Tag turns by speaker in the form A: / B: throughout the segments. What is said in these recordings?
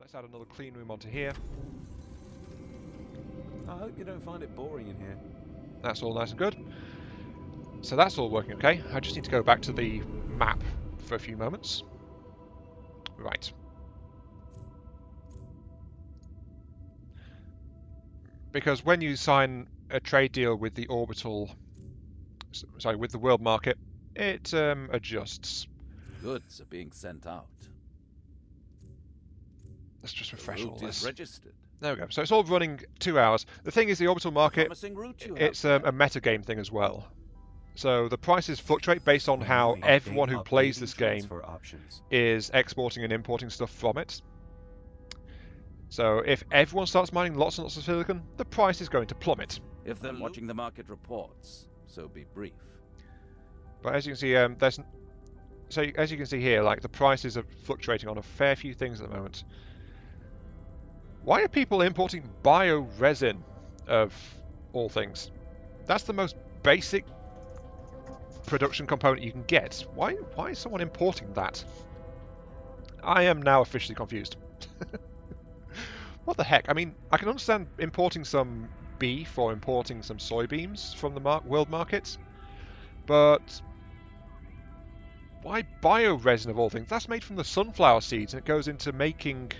A: Let's add another clean room onto here.
B: I hope you don't find it boring in here.
A: That's all nice and good. So that's all working okay. I just need to go back to the map for a few moments. Right. Because when you sign a trade deal with the orbital, sorry, with the world market, it adjusts.
C: Goods are being sent out.
A: Let's just refresh all
C: Route
A: this.
C: is registered.
A: There we go. So it's all running 2 hours. The thing is, the orbital market,
C: Promising route you
A: it's
C: have
A: a metagame thing as well. So the prices fluctuate based on how everyone who plays this game is exporting and importing stuff from it. So if everyone starts mining lots and lots of silicon, the price is going to plummet.
C: If they're watching the market reports, so be brief.
A: But as you can see, as you can see here, like the prices are fluctuating on a fair few things at the moment. Why are people importing bioresin, of all things? That's the most basic production component you can get. Why is someone importing that? I am now officially confused. What the heck? I mean, I can understand importing some beef or importing some soybeans from the world markets, but why bioresin of all things? That's made from the sunflower seeds, and it goes into making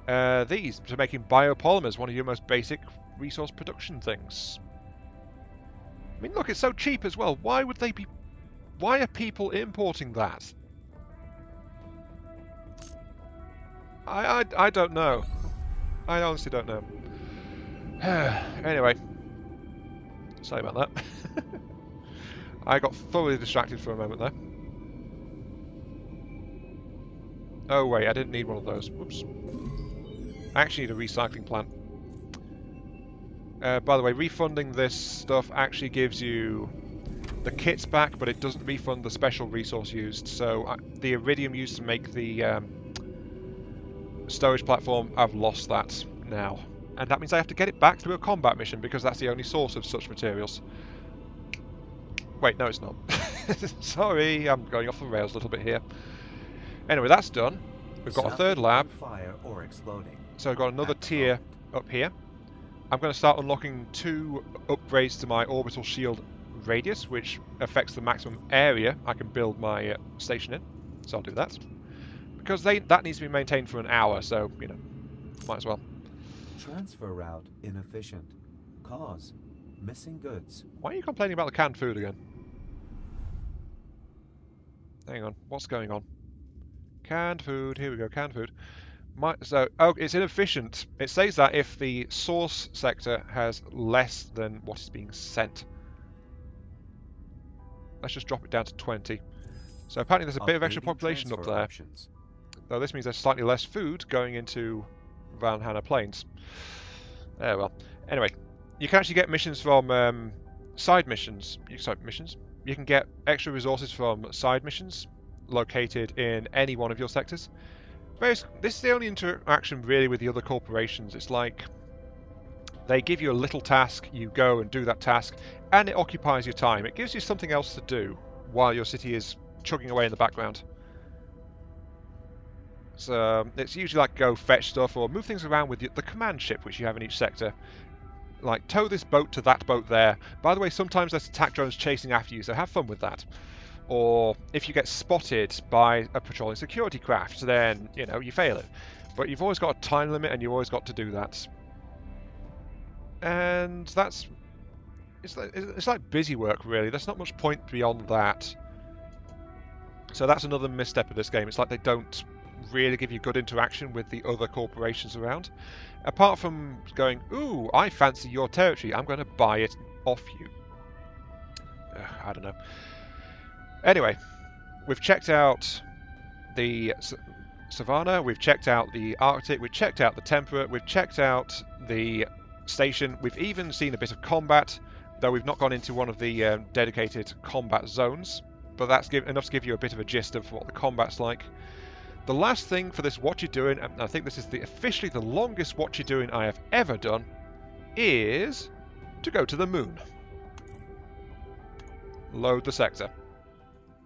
A: making biopolymers, one of your most basic resource production things. I mean, look, it's so cheap as well. Why are people importing that? I don't know. I honestly don't know. Anyway, sorry about that. I got thoroughly distracted for a moment there. Oh wait, I didn't need one of those. Whoops. I actually need a recycling plant. By the way, refunding this stuff actually gives you the kits back, but it doesn't refund the special resource used. So the iridium used to make the storage platform, I've lost that now. And that means I have to get it back through a combat mission, because that's the only source of such materials. Wait, no it's not. Sorry, I'm going off the rails a little bit here. Anyway, that's done. We've got a third lab.
B: Fire or exploding.
A: So I've got another tier up here. I'm going to start unlocking 2 upgrades to my orbital shield radius, which affects the maximum area I can build my station in. So I'll do that. Because that needs to be maintained for an hour, so, you know, might as well.
B: Transfer route inefficient. Cause missing goods.
A: Why are you complaining about the canned food again? Hang on, what's going on? Canned food, here we go, canned food. Oh, it's inefficient. It says that if the source sector has less than what is being sent. Let's just drop it down to 20. So apparently there's a bit of extra population up there. Though this means there's slightly less food going into Van Hanna Plains. Oh well. Anyway, you can actually get missions from side missions. You can get extra resources from side missions located in any one of your sectors. This is the only interaction really with the other corporations. It's like they give you a little task, you go and do that task, and it occupies your time. It gives you something else to do while your city is chugging away in the background. So it's usually like go fetch stuff or move things around with the command ship which you have in each sector. Like tow this boat to that boat there. By the way, sometimes there's attack drones chasing after you, so have fun with that. Or if you get spotted by a patrolling security craft, then, you know, you fail it. But you've always got a time limit and you've always got to do that. And that's... It's like busy work, really. There's not much point beyond that. So that's another misstep of this game. It's like they don't really give you good interaction with the other corporations around. Apart from going, ooh, I fancy your territory, I'm going to buy it off you. I don't know. Anyway, we've checked out the Savannah, we've checked out the Arctic, we've checked out the Temperate, we've checked out the station, we've even seen a bit of combat, though we've not gone into one of the dedicated combat zones, but that's enough to give you a bit of a gist of what the combat's like. The last thing for this What You're Doing, and I think this is officially the longest What You're Doing I have ever done, is to go to the moon. Load the sector.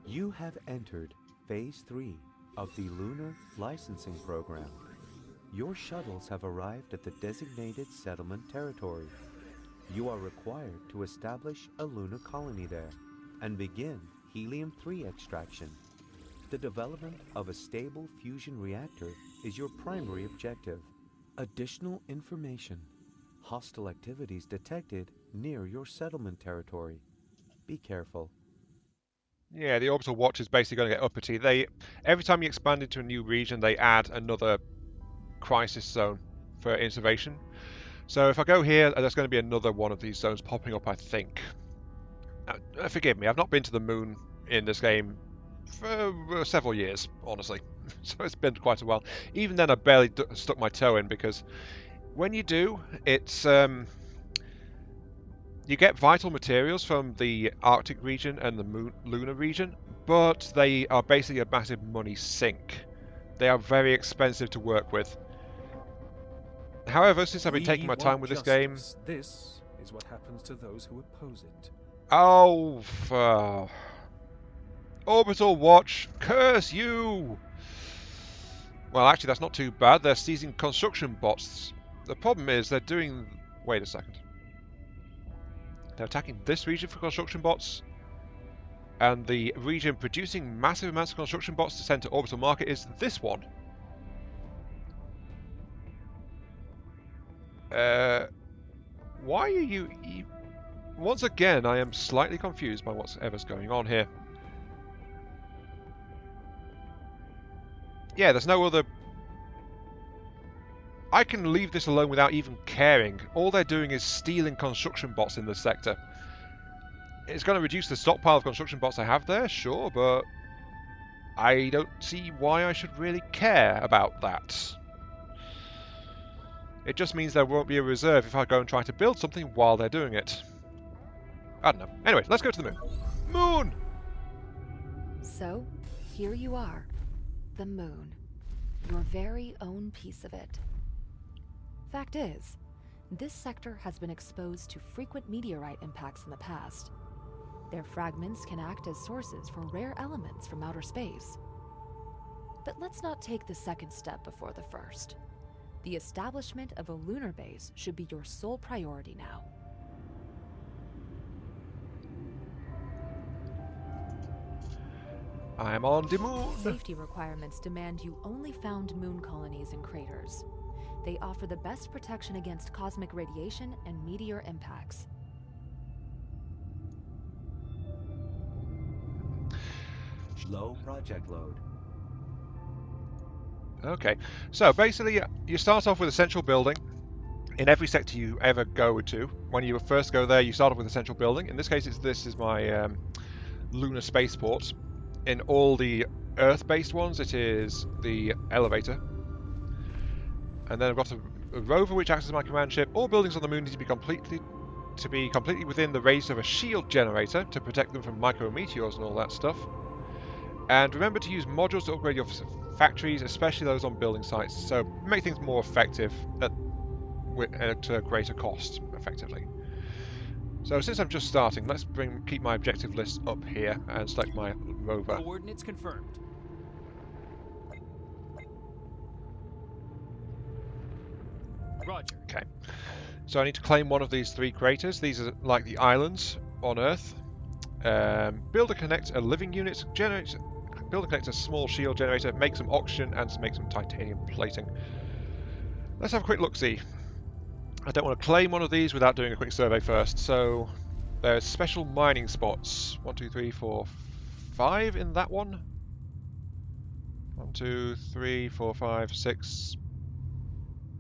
B: You have entered Phase 3 of the Lunar Licensing Program. Your shuttles have arrived at the designated settlement territory. You are required to establish a lunar colony there and begin helium-3 extraction. The development of a stable fusion reactor is your primary objective. Additional information. Hostile activities detected near your settlement territory. Be careful.
A: Yeah, the orbital watch is basically going to get uppity. Every time you expand into a new region, they add another crisis zone for intervention. So if I go here, there's going to be another one of these zones popping up, I think. Forgive me, I've not been to the moon in this game for several years, honestly. So it's been quite a while. Even then, I barely stuck my toe in, because when you do, it's you get vital materials from the Arctic region and the lunar region, but they are basically a massive money sink. They are very expensive to work with. However, since I've been taking my time with this game...
D: This is what happens to those who oppose it.
A: Oh, Orbital Watch, curse you! Well, actually, that's not too bad. They're seizing construction bots. The problem is they're doing... Wait a second. They're attacking this region for construction bots, and the region producing massive amounts of construction bots to send to orbital market is this one. Why are you... Once again, I am slightly confused by whatever's going on here. Yeah, there's no other... I can leave this alone without even caring. All they're doing is stealing construction bots in this sector. It's going to reduce the stockpile of construction bots I have there, sure, but I don't see why I should really care about that. It just means there won't be a reserve if I go and try to build something while they're doing it. I don't know. Anyway, let's go to the moon. Moon!
E: So, here you are. The moon. Your very own piece of it. Fact is, this sector has been exposed to frequent meteorite impacts in the past. Their fragments can act as sources for rare elements from outer space. But let's not take the second step before the first. The establishment of a lunar base should be your sole priority now.
A: I'm on the moon!
E: Safety requirements demand you only found moon colonies and craters. They offer the best protection against cosmic radiation and meteor impacts.
B: Low project load.
A: Okay, so basically you start off with a central building in every sector you ever go to. When you first go there, you start off with a central building. In this case, this is my lunar spaceport. In all the Earth-based ones, it is the elevator. And then I've got a rover which acts as my command ship. All buildings on the moon need to be completely within the radius of a shield generator to protect them from micrometeors and all that stuff. And remember to use modules to upgrade your factories, especially those on building sites, so make things more effective at a greater cost, effectively. So since I'm just starting, let's keep my objective list up here and select my rover.
D: Coordinates confirmed. Roger.
A: Okay. So I need to claim one of these 3 craters. These are like the islands on Earth. Build and connect a living unit, build and connect a small shield generator, make some oxygen, and make some titanium plating. Let's have a quick look-see. I don't want to claim one of these without doing a quick survey first. So there's special mining spots. 1, 2, 3, 4, 5 in that one. 1, 2, 3, 4, 5, 6,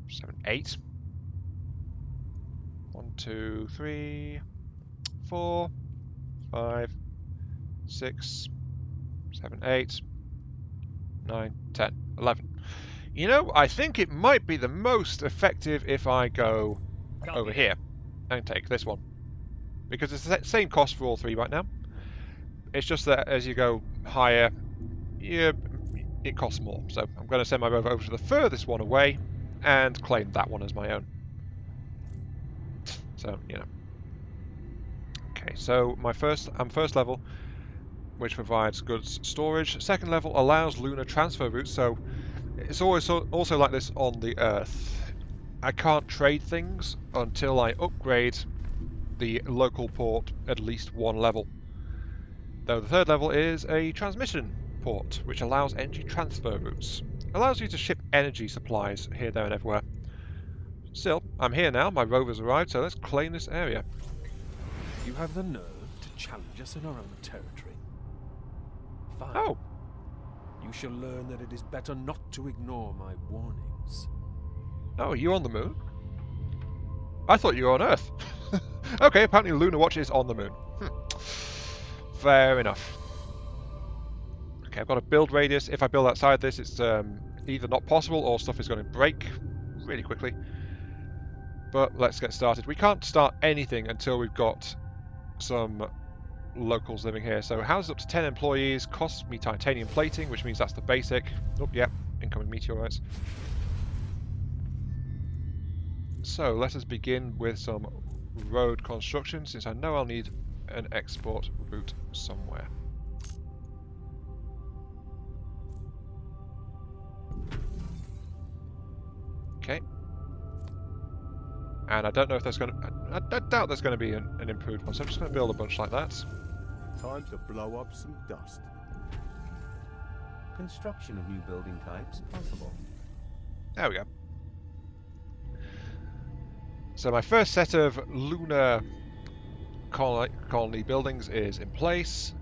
A: 7, 8. 1, 2, 3, 4, 5, 6, 7, 8, 9, 10, 11. You know, I think it might be the most effective if I go over here and take this one. Because it's the same cost for all 3 right now. It's just that as you go higher, it costs more. So I'm going to send my rover over to the furthest one away and claim that one as my own. So, you know. Okay, so I'm first level, which provides goods storage. Second level allows lunar transfer routes, so It's always also like this on the Earth. I can't trade things until I upgrade the local port at least one level. Though the third level is a transmission port, which allows energy transfer routes. Allows you to ship energy supplies here, there and everywhere. Still, I'm here now, my rover's arrived, so let's claim this area.
D: You have the nerve to challenge us in our own territory. Fine.
A: Oh,
D: You shall learn that it is better not to ignore my warnings.
A: oh, are you on the moon? I thought you were on Earth. Okay, apparently Lunar Watch is on the moon. Fair enough. Okay, I've got a build radius. If I build outside this, it's either not possible or stuff is going to break really quickly. But let's get started. We can't start anything until we've got some locals living here. So houses up to 10 employees, costs me titanium plating, which means that's the basic. Oh, yep, incoming meteorites. So let us begin with some road construction, since I know I'll need an export route somewhere. Okay. And I don't know if there's going to... I doubt there's going to be an improved one, so I'm just going to build a bunch like that.
B: Time to blow up some dust. Construction of new building types possible.
A: There we go. So my first set of lunar colony buildings is in place.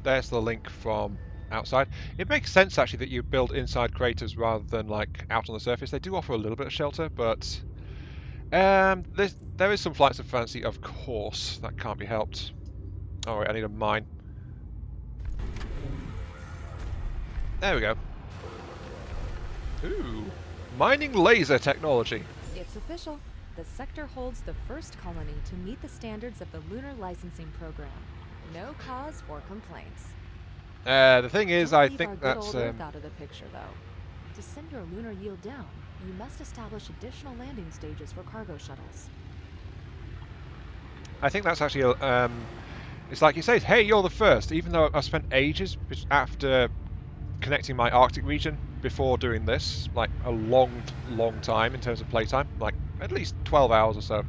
A: There's the link from outside. It makes sense actually that you build inside craters rather than like out on the surface. They do offer a little bit of shelter, but there is some flights of fancy, of course. That can't be helped. Alright, I need a mine. There we go. Ooh, mining laser technology.
E: It's official. The sector holds the first colony to meet the standards of the Lunar Licensing Program. No cause for complaints.
A: The thing is,
E: Don't
A: I
E: leave
A: think
E: our good
A: that's...
E: old Earth out of the picture, though. To send your lunar yield down, you must establish additional landing stages for cargo shuttles.
A: I think that's actually... it's like he says, hey, you're the first, even though I've spent ages after connecting my Arctic region before doing this, like a long time in terms of playtime, like at least 12 hours or so.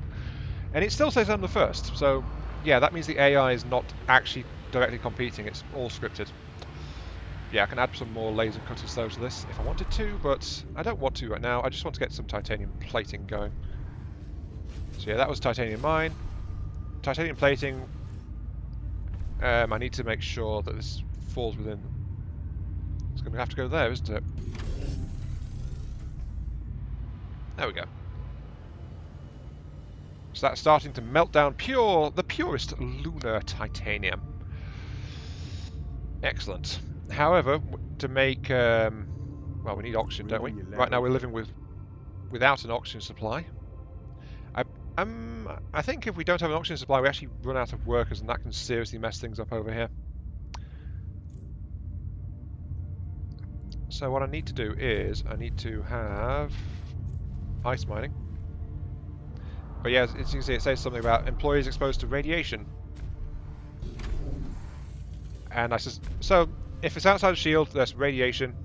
A: And it still says I'm the first, so yeah, that means the AI is not actually directly competing, it's all scripted. Yeah, I can add some more laser cutters though to this if I wanted to, but I don't want to right now. I just want to get some titanium plating going. So yeah, that was titanium mine. Titanium plating, I need to make sure that this falls within... It's going to have to go there, isn't it? There we go. So that's starting to melt down the purest lunar titanium. Excellent. However, to make... well, we need oxygen, don't we? Right now we're living without an oxygen supply. I think if we don't have an oxygen supply, we actually run out of workers, and that can seriously mess things up over here. So what I need to do is, I need to have ice mining. But yeah, as you can see, it says something about employees exposed to radiation. And so if it's outside of shield, there's radiation,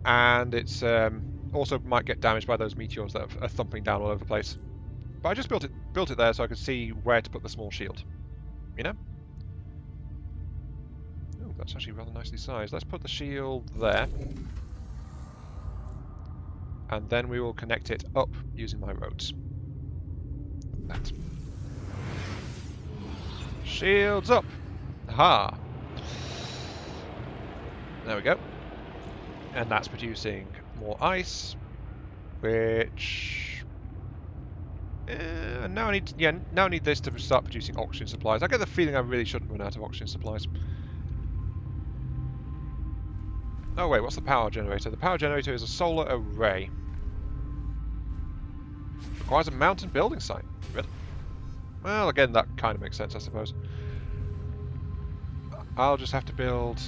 A: and it's also might get damaged by those meteors that are thumping down all over the place. But I just built it there so I could see where to put the small shield. You know? Oh, that's actually rather nicely sized. Let's put the shield there. And then we will connect it up using my roads. That. Shields up! Aha! There we go. And that's producing more ice, which... now I need this to start producing oxygen supplies. I get the feeling I really shouldn't run out of oxygen supplies. Oh wait, what's the power generator? The power generator is a solar array. Requires a mountain building site. Really? Well, again, that kind of makes sense, I suppose. I'll just have to build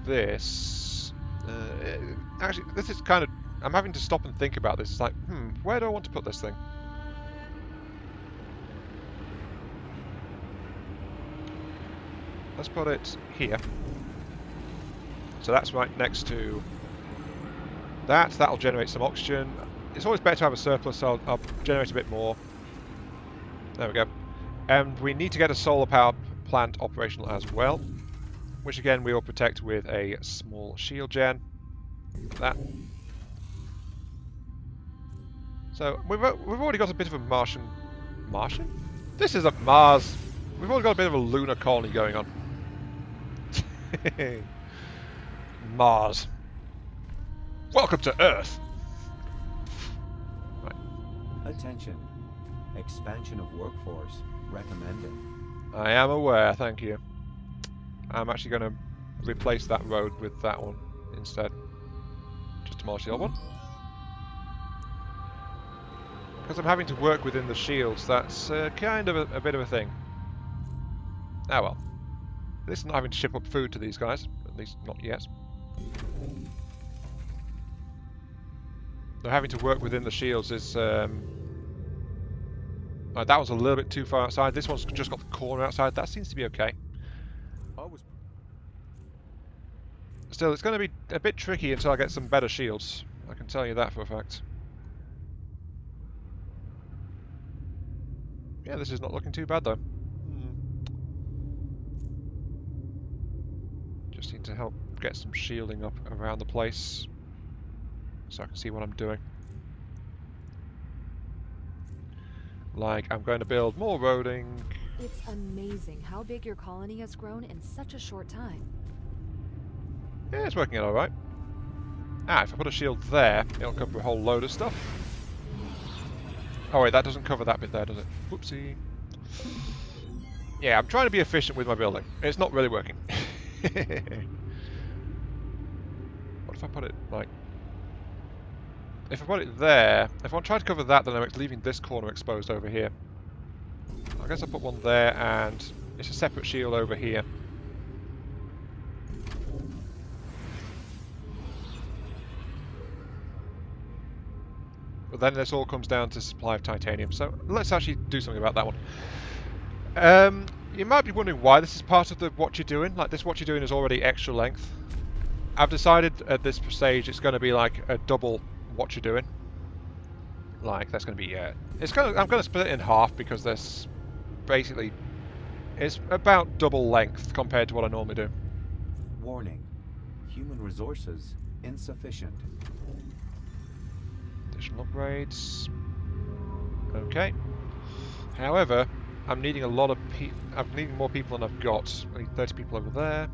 A: this. Actually, this is kind of... I'm having to stop and think about this. It's like, where do I want to put this thing? Let's put it here. So that's right next to That'll generate some oxygen. It's always better to have a surplus, so I'll generate a bit more. There we go. And we need to get a solar power plant operational as well, which again we will protect with a small shield gen. That. So we've already got a bit of a Martian. This is a Mars. We've already got a bit of a lunar colony going on. Mars. Welcome to Earth. Right.
B: Attention. Expansion of workforce recommended.
A: I am aware, thank you. I'm actually going to replace that road with that one instead. Just demolish the old one. Because I'm having to work within the shields, that's kind of a bit of a thing. Ah well. At least I'm not having to ship up food to these guys. At least not yet. They're having to work within the shields is... that was a little bit too far outside. This one's just got the corner outside. That seems to be okay. Still, it's going to be a bit tricky until I get some better shields. I can tell you that for a fact. Yeah, this is not looking too bad though. Just need to help get some shielding up around the place so I can see what I'm doing. Like, I'm going to build more roading.
E: It's amazing how big your colony has grown in such a short time.
A: Yeah, it's working out alright. Ah, if I put a shield there, it'll cover a whole load of stuff. Oh wait, that doesn't cover that bit there, does it? Whoopsie. Yeah, I'm trying to be efficient with my building. It's not really working. What if I put it, like... If I put it there, if I try to cover that, then I'm leaving this corner exposed over here. I guess I'll put one there, and it's a separate shield over here. But then this all comes down to supply of titanium, so let's actually do something about that one. You might be wondering why this is part of the what you're doing. Like, this what you're doing is already extra length. I've decided at this stage it's going to be like a double what you're doing. Like, that's going to be I'm going to split it in half because this basically is about double length compared to what I normally do.
B: Warning. Human resources insufficient.
A: Additional upgrades. Okay. However, I'm needing a lot of I'm needing more people than I've got. I need 30 people over there.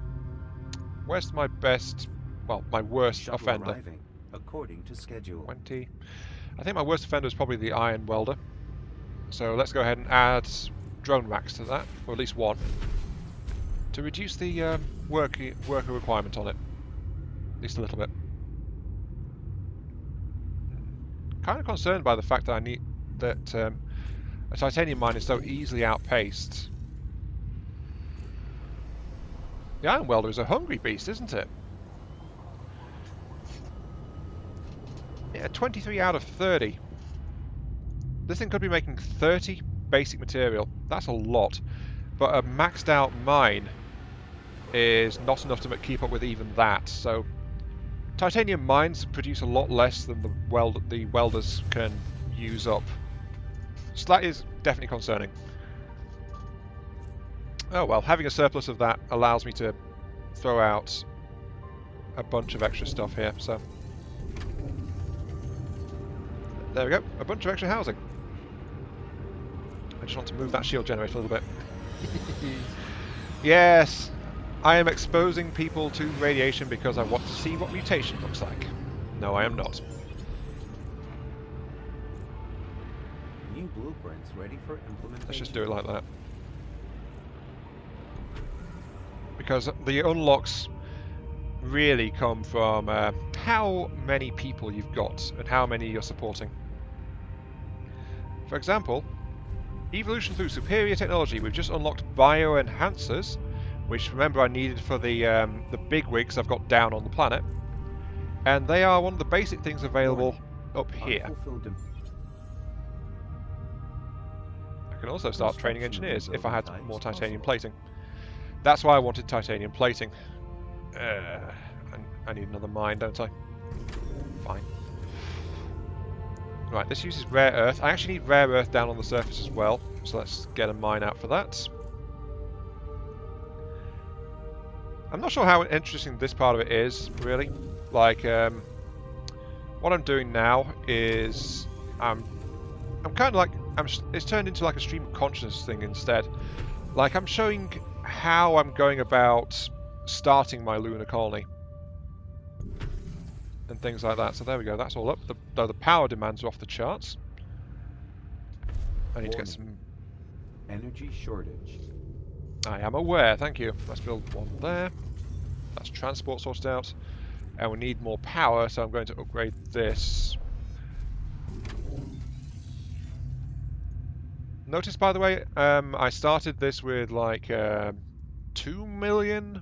A: Where's my best, well, my worst
B: Shuttle
A: offender?
B: arriving according to schedule.
A: 20. I think my worst offender is probably the iron welder. So let's go ahead and add drone racks to that, or at least one, to reduce the worker requirement on it, at least a little bit. Kind of concerned by the fact that a titanium mine is so easily outpaced. The iron welder is a hungry beast, isn't it? Yeah, 23 out of 30. This thing could be making 30 basic material. That's a lot. But a maxed out mine is not enough to keep up with even that. So titanium mines produce a lot less than the welders can use up. So that is definitely concerning. Oh well, having a surplus of that allows me to throw out a bunch of extra stuff here, so... There we go, a bunch of extra housing. I just want to move that shield generator a little bit. Yes, I am exposing people to radiation because I want to see what mutation looks like. No, I am not.
B: New blueprints ready for implementation.
A: Let's just do it like that. Because the unlocks really come from how many people you've got and how many you're supporting. For example, evolution through superior technology. We've just unlocked bioenhancers, which remember I needed for the bigwigs I've got down on the planet, and they are one of the basic things available up here. I can also start training engineers if I had more titanium plating. That's why I wanted titanium plating. I need another mine, don't I? fine. Right, this uses rare earth. I actually need rare earth down on the surface as well, so let's get a mine out for that. I'm not sure how interesting this part of it is, really. Like, what I'm doing now is I'm kind of like it's turned into like a stream of consciousness thing instead. Like, I'm showing how I'm going about starting my lunar colony and things like that. So there we go. That's all up. Though the power demands are off the charts. I need to get some
B: energy shortage.
A: I am aware, thank you. Let's build one there. That's transport sorted out. And we need more power, so I'm going to upgrade this. Notice, by the way, I started this with like 2 million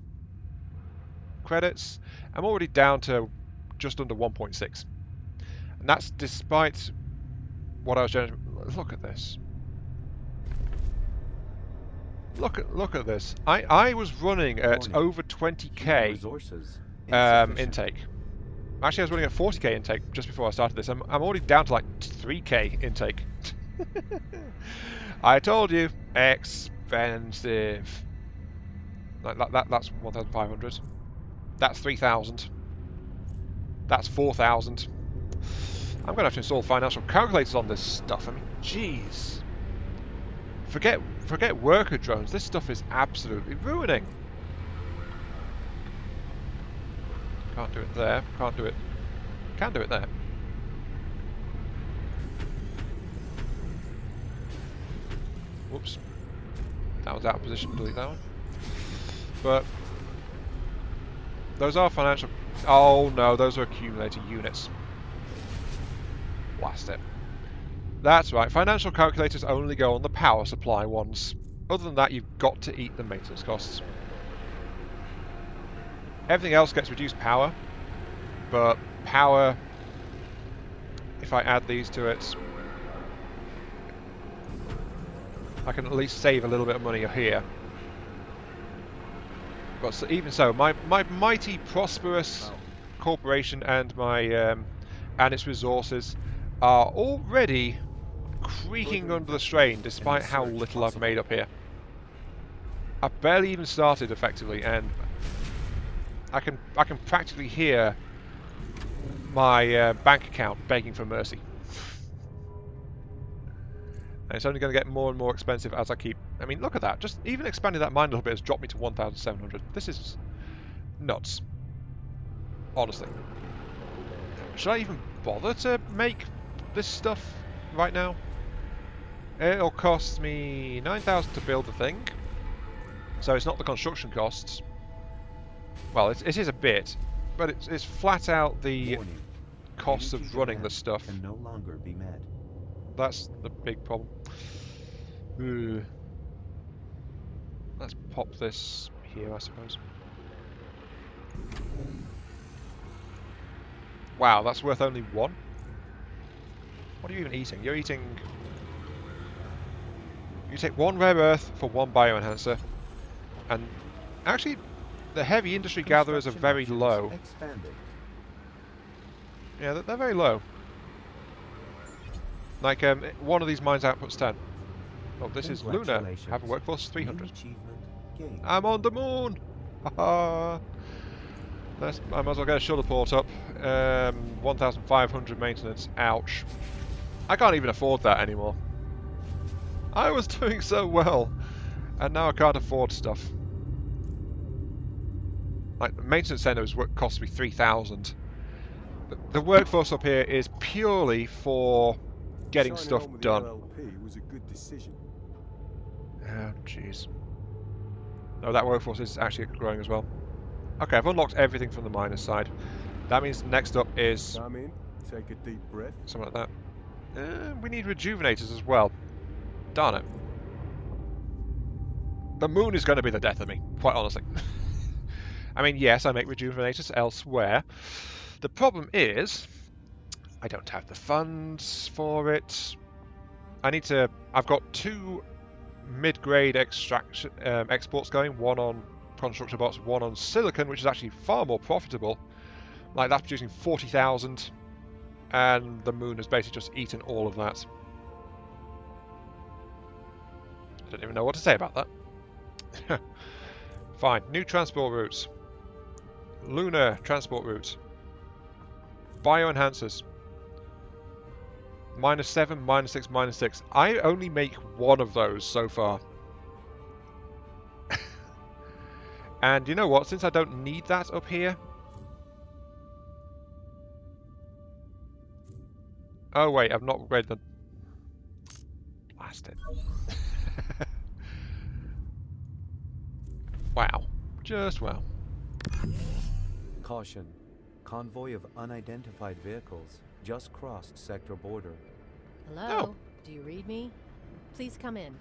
A: credits. I'm already down to just under 1.6. And that's despite what I was generating. Look at this. Look at this. I was running at over 20k
B: Resources
A: intake. Actually, I was running at 40k intake just before I started this. I'm already down to like 3k intake. I told you, expensive. Like that's 1,500. That's 3,000. That's 4,000. I'm gonna have to install financial calculators on this stuff. I mean, jeez. Forget worker drones. This stuff is absolutely ruining. Can't do it there. Can't do it. Can do it there. Whoops. That was out of position. Delete that one. But those are financial. Oh no, those are accumulator units. Blast it. That's right, financial calculators only go on the power supply ones. Other than that, you've got to eat the maintenance costs. Everything else gets reduced power, but power, if I add these to it, I can at least save a little bit of money here. But even so, my mighty prosperous corporation and my and its resources are already creaking under the strain, despite how little I've made up here. I've barely even started effectively, and I can practically hear my bank account begging for mercy. And it's only going to get more and more expensive as I keep. I mean, look at that! Just even expanding that mine a little bit has dropped me to 1,700. This is nuts. Honestly, should I even bother to make this stuff right now? It'll cost me 9,000 to build the thing, so it's not the construction costs. Well, it is a bit, but it's flat out the costs of running the stuff.
B: Can no longer be met.
A: That's the big problem. Let's pop this here, I suppose. Wow, that's worth only 1? What are you even eating? You're eating... You take 1 rare earth for 1 bioenhancer, and actually the heavy industry gatherers are very low. Yeah, they're very low. Like, one of these mines outputs 10. Oh, this is lunar. Have a workforce 300. I'm on the moon! Haha! I might as well get a shuttle port up. 1,500 maintenance. Ouch. I can't even afford that anymore. I was doing so well, and now I can't afford stuff. Like, the maintenance centre cost me 3,000. The workforce up here is purely for getting stuff done.
F: Was a good decision.
A: Oh, jeez. No, that workforce is actually growing as well. Okay, I've unlocked everything from the miners side. That means next up is
F: Come in, take a deep breath.
A: something like that. We need rejuvenators as well. Darn it. The moon is going to be the death of me, quite honestly. I mean, yes, I make rejuvenators elsewhere. The problem is, I don't have the funds for it. I've got 2 mid-grade extraction exports going, one on constructor bots, one on silicon, which is actually far more profitable. Like, that's producing 40,000 and the moon has basically just eaten all of that. I don't even know what to say about that. Fine. New transport routes. Lunar transport routes. Bioenhancers. -7, -6, -6. I only make one of those so far. And you know what? Since I don't need that up here... Oh wait, I've not upgraded the... Blast it. Wow. Just wow.
B: Caution. Convoy of unidentified vehicles just crossed sector border.
G: Hello?
A: Oh.
G: Do you read me? Please come in.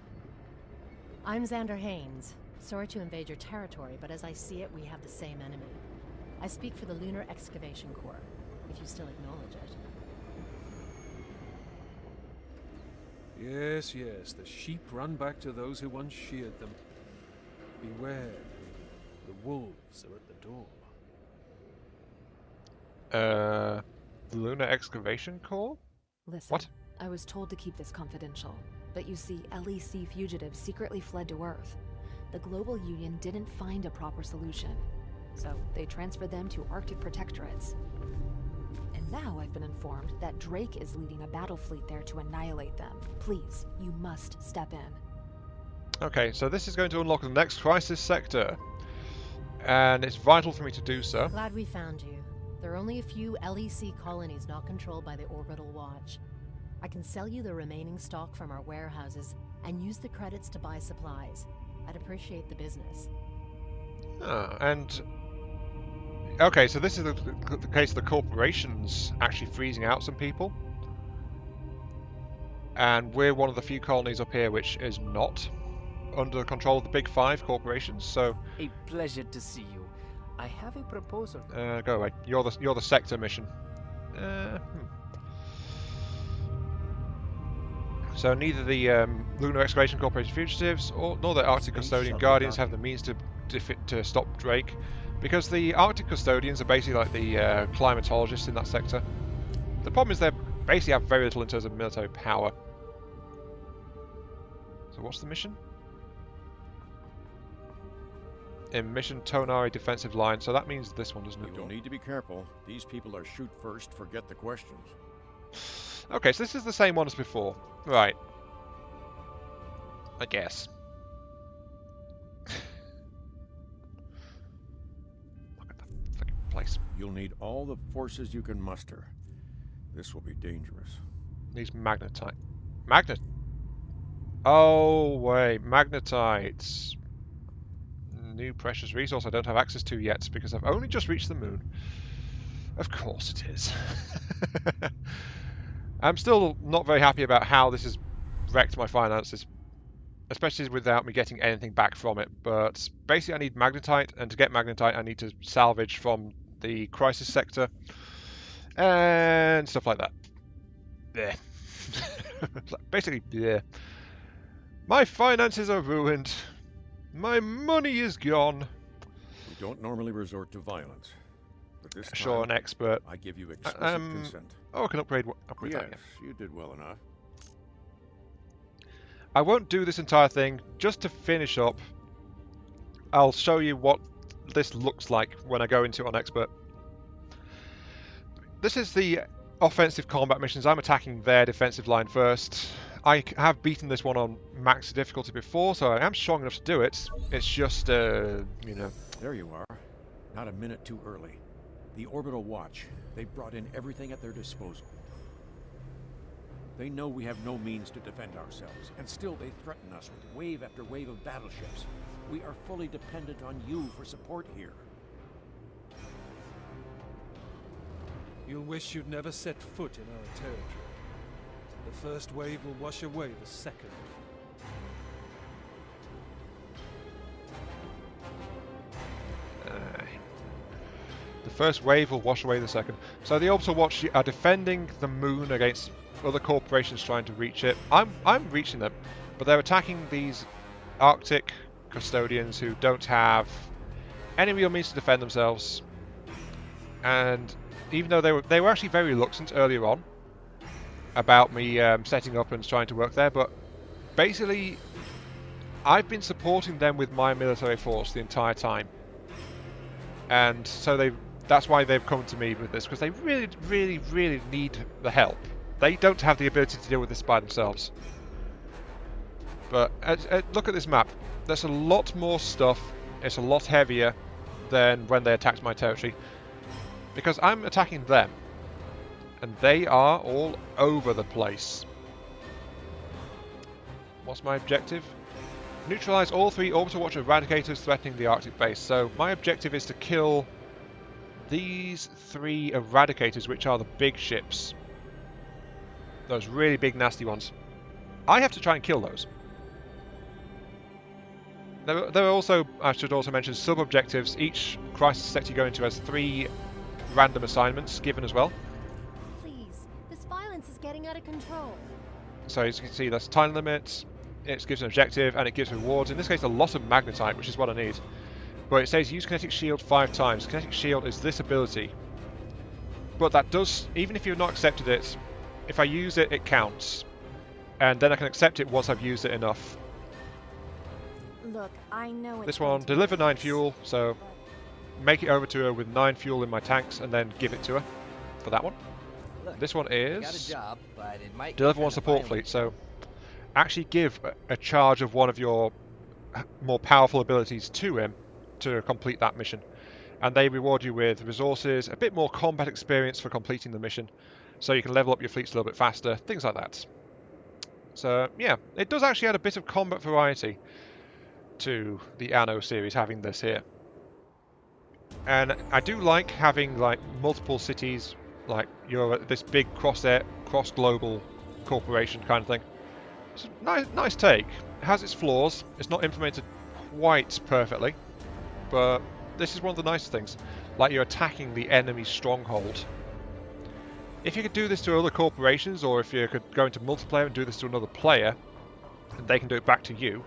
G: I'm Xander Haynes. Sorry to invade your territory, but as I see it, we have the same enemy. I speak for the Lunar Excavation Corps, if you still acknowledge it.
D: Yes, yes, the sheep run back to those who once sheared them. Beware, the wolves are at the door.
A: The Lunar Excavation Corps?
E: Listen,
A: What?
E: I was told to keep this confidential, but you see, LEC fugitives secretly fled to Earth. The Global Union didn't find a proper solution, so they transferred them to Arctic protectorates. And now I've been informed that Drake is leading a battle fleet there to annihilate them. Please, you must step in.
A: Okay, so this is going to unlock the next crisis sector. And it's vital for me to do so.
G: Glad we found you. There are only a few LEC colonies not controlled by the Orbital Watch. I can sell you the remaining stock from our warehouses and use the credits to buy supplies. I'd appreciate the business.
A: Ah, and... Okay, so this is the case of the corporations actually freezing out some people. And we're one of the few colonies up here which is not under the control of the big five corporations, so...
H: A pleasure to see you. I have a proposal.
A: Go away. You're the sector mission. So neither the Lunar Excavation Corporation fugitives nor the Arctic
H: Space
A: Custodian
H: shuttle
A: Guardians have
H: dock.
A: the means to stop Drake, because the Arctic Custodians are basically like the climatologists in that sector. The problem is they basically have very little in terms of military power. So what's the mission? In Mission Tonari Defensive Line, so that means this one, doesn't it?
I: You'll need to be careful. These people are shoot first, forget the questions.
A: Okay, so this is the same one as before. Right. I guess. Look at that fucking place.
I: You'll need all the forces you can muster. This will be dangerous.
A: These magnetite. Magnet. Oh, wait. Magnetites. New precious resource I don't have access to yet because I've only just reached the moon. Of course it is. I'm still not very happy about how this has wrecked my finances, especially without me getting anything back from it. But basically I need magnetite, and to get magnetite I need to salvage from the crisis sector and stuff like that. Blech. Basically, yeah. My finances are ruined. My money is gone.
I: We don't normally resort to violence, but this time,
A: Sure, an expert.
I: I give you explicit consent.
A: Oh, I can upgrade
I: Yes,
A: that. Yeah.
I: you did well enough.
A: I won't do this entire thing. Just to finish up, I'll show you what this looks like when I go into it on expert. This is the offensive combat missions. I'm attacking their defensive line first. I have beaten this one on max difficulty before, so I am strong enough to do it. It's just, you know...
I: There you are. Not a minute too early. The Orbital Watch. They've brought in everything at their disposal. They know we have no means to defend ourselves, and still they threaten us with wave after wave of battleships. We are fully dependent on you for support here.
D: You'll wish you'd never set foot in our territory. The first wave will wash away the second.
A: The first wave will wash away the second. So the Orbital Watch are defending the moon against other corporations trying to reach it. I'm reaching them, but they're attacking these Arctic custodians who don't have any real means to defend themselves. And even though they were actually very reluctant earlier on about me setting up and trying to work there, but basically I've been supporting them with my military force the entire time, and so that's why they've come to me with this, because they really, really, really need the help. They don't have the ability to deal with this by themselves. But look at this map. There's a lot more stuff. It's a lot heavier than when they attacked my territory, because I'm attacking them, and they are all over the place. What's my objective? Neutralize all 3 Orbital Watch Eradicators threatening the Arctic base. So my objective is to kill these 3 Eradicators, which are the big ships. Those really big, nasty ones. I have to try and kill those. There are also, I should also mention, sub-objectives. Each crisis sector you go into has 3 random assignments given as well.
G: Please, this violence is getting out of control.
A: So as you can see, that's time limits, it gives an objective, and it gives rewards. In this case, a lot of magnetite, which is what I need. But it says use kinetic shield 5 times. Kinetic shield is this ability. But that does, even if you've not accepted it, if I use it, it counts. And then I can accept it once I've used it enough.
J: Look, I know it's
A: This one, deliver 9 fuel, so make it over to her with 9 fuel in my tanks and then give it to her for that one.
H: Look,
A: This one is
H: got a job, but it might
A: deliver
H: get
A: 1
H: kinda
A: support
H: violent.
A: fleet, so actually give a charge of one of your more powerful abilities to him to complete that mission. And they reward you with resources, a bit more combat experience for completing the mission, so you can level up your fleets a little bit faster, things like that. So yeah, it does actually add a bit of combat variety to the Anno series, having this here. And I do like having like multiple cities, like you're this big cross-global corporation kind of thing. It's a nice take. It has its flaws. It's not implemented quite perfectly, but this is one of the nice things. Like you're attacking the enemy stronghold. If you could do this to other corporations, or if you could go into multiplayer and do this to another player, and they can do it back to you,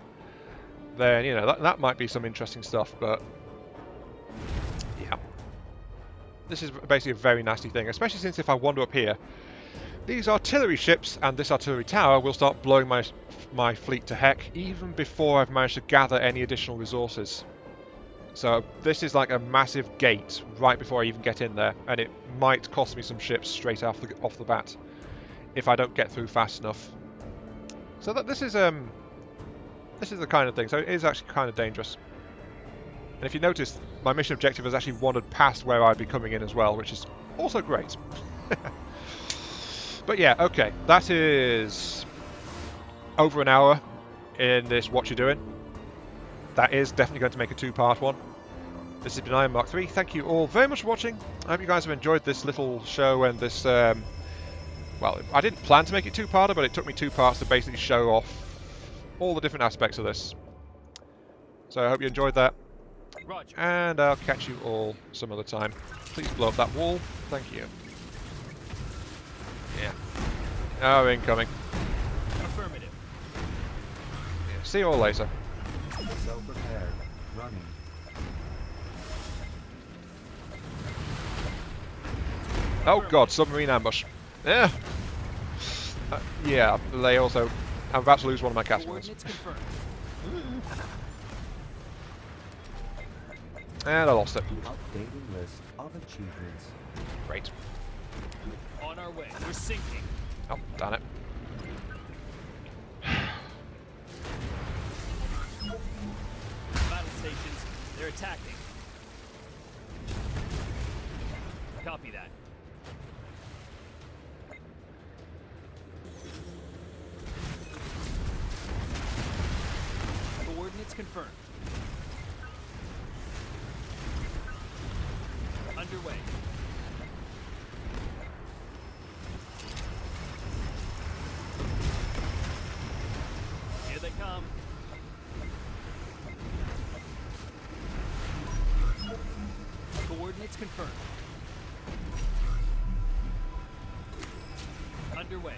A: then you know that might be some interesting stuff. But yeah, this is basically a very nasty thing, especially since if I wander up here, these artillery ships and this artillery tower will start blowing my fleet to heck even before I've managed to gather any additional resources. So this is like a massive gate right before I even get in there, and it might cost me some ships straight off the bat if I don't get through fast enough. So that this is the kind of thing. So it is actually kind of dangerous. And if you notice, my mission objective has actually wandered past where I'd be coming in as well, which is also great. But yeah, okay, that is over an hour in this What You're Doing. That is definitely going to make a 2-part one. This has been Iron Mark 3. Thank you all very much for watching. I hope you guys have enjoyed this little show and this, well, I didn't plan to make it 2-parter, but it took me 2 parts to basically show off all the different aspects of this. So I hope you enjoyed that.
D: Roger.
A: And I'll catch you all some other time. Please blow up that wall. Thank you. Yeah. Oh, incoming.
D: Affirmative.
A: Yeah. See you all later.
B: So prepared. Running.
A: Oh god, submarine ambush. Yeah. Yeah, they also... I'm about to lose one of my castles.
D: Coordinates confirmed.
A: And I lost it.
B: Updating list of achievements.
A: Great.
D: On our way. We're sinking.
A: Oh, darn it.
D: Battle stations. They're attacking. Copy that. Coordinates confirmed. Underway. Here they come. Coordinates confirmed. Underway.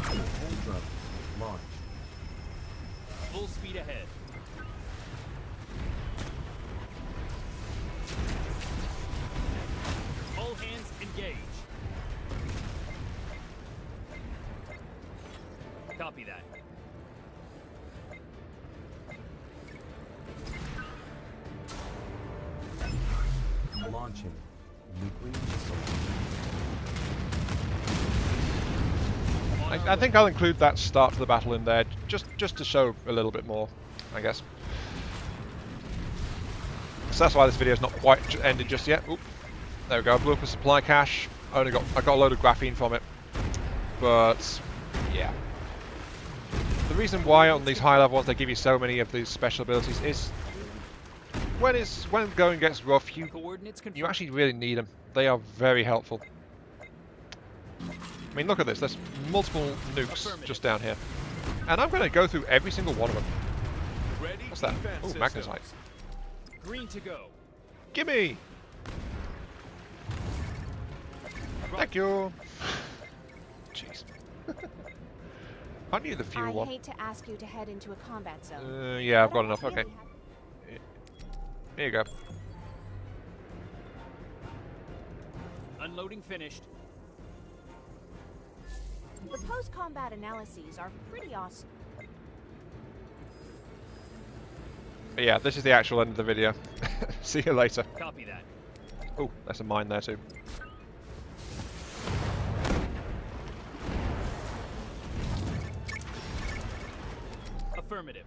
B: All drones launched. Launching nuclear missile.
A: I think I'll include that start to the battle in there, just to show a little bit more, I guess. So that's why this video's not quite ended just yet. Oop. There we go, I blew up a supply cache. I got a load of graphene from it. But yeah. The reason why on these high level ones they give you so many of these special abilities is when going gets rough, you actually really need them. They are very helpful. I mean, look at this. There's multiple nukes just down here. And I'm going to go through every single one of them. What's that? Oh, magnesite.
K: Green to go.
A: Gimme! Thank you! Jeez. Aren't you the fuel one?
J: I hate to ask you to head into a combat zone.
A: Yeah, I've
J: but
A: got enough.
J: I
A: Okay.
J: really
A: Here you go.
K: Unloading finished.
J: The post-combat analyses are pretty awesome.
A: But yeah, this is the actual end of the video. See you later.
K: Copy that.
A: Oh, there's a mine there too.
K: Affirmative.